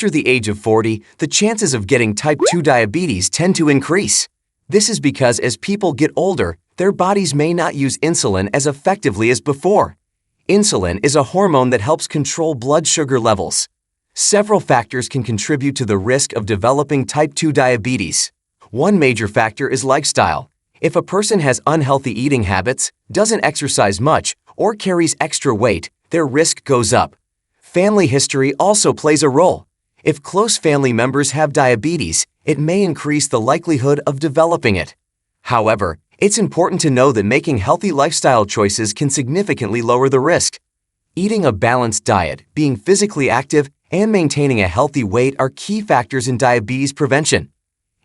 After the age of 40, the chances of getting type 2 diabetes tend to increase. This is because as people get older, their bodies may not use insulin as effectively as before. Insulin is a hormone that helps control blood sugar levels. Several factors can contribute to the risk of developing type 2 diabetes. One major factor is lifestyle. If a person has unhealthy eating habits, doesn't exercise much, or carries extra weight, their risk goes up. Family history also plays a role. If close family members have diabetes, it may increase the likelihood of developing it. However, it's important to know that making healthy lifestyle choices can significantly lower the risk. Eating a balanced diet, being physically active, and maintaining a healthy weight are key factors in diabetes prevention.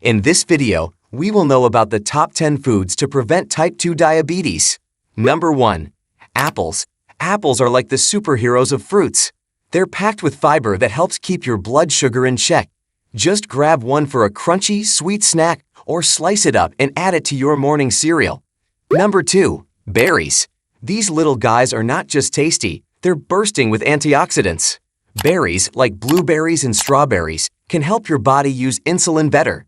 In this video, we will know about the top 10 foods to prevent type 2 diabetes. Number 1. Apples. Apples are like the superheroes of fruits. They're packed with fiber that helps keep your blood sugar in check. Just grab one for a crunchy, sweet snack or slice it up and add it to your morning cereal. Number 2. Berries. These little guys are not just tasty, they're bursting with antioxidants. Berries, like blueberries and strawberries, can help your body use insulin better.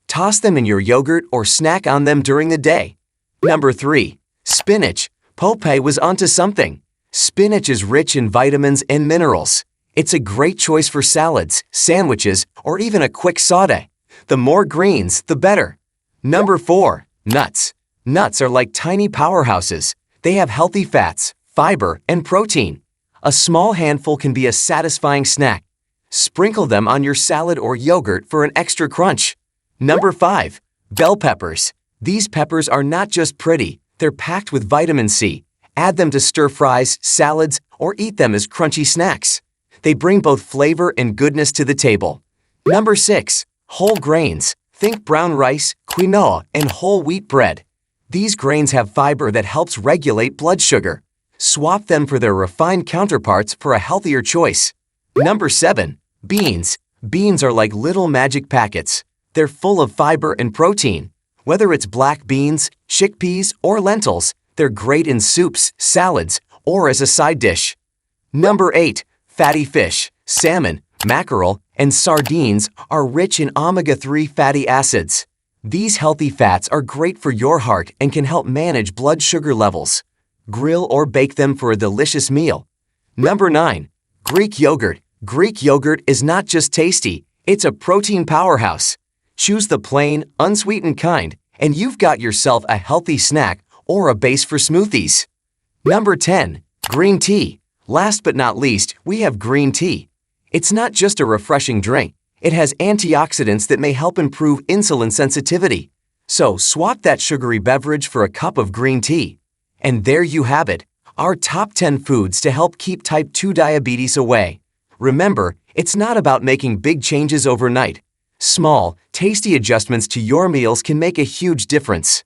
Toss them in your yogurt or snack on them during the day. Number 3. Spinach. Popeye was onto something. Spinach is rich in vitamins and minerals. It's a great choice for salads, sandwiches, or even a quick saute. The more greens, the better. Number 4. Nuts. Nuts are like tiny powerhouses. They have healthy fats, fiber, and protein. A small handful can be a satisfying snack. Sprinkle them on your salad or yogurt for an extra crunch. Number 5. Bell peppers. These peppers are not just pretty, they're packed with vitamin C. Add them to stir fries, salads, or eat them as crunchy snacks. They bring both flavor and goodness to the table. Number 6. Whole grains. Think brown rice, quinoa, and whole wheat bread. These grains have fiber that helps regulate blood sugar. Swap them for their refined counterparts for a healthier choice. Number 7. Beans. Beans are like little magic packets. They're full of fiber and protein. Whether it's black beans, chickpeas, or lentils, they're great in soups, salads, or as a side dish. Number 8. Fatty fish. Salmon, mackerel, and sardines are rich in omega-3 fatty acids. These healthy fats are great for your heart and can help manage blood sugar levels. Grill or bake them for a delicious meal. Number 9. Greek yogurt. Greek yogurt is not just tasty, it's a protein powerhouse. Choose the plain, unsweetened kind, and you've got yourself a healthy snack or a base for smoothies. Number 10. Green tea. Last but not least, we have green tea. It's not just a refreshing drink. It has antioxidants that may help improve insulin sensitivity. So swap that sugary beverage for a cup of green tea. And there you have it, our top 10 foods to help keep type 2 diabetes away. Remember, it's not about making big changes overnight. Small, tasty adjustments to your meals can make a huge difference.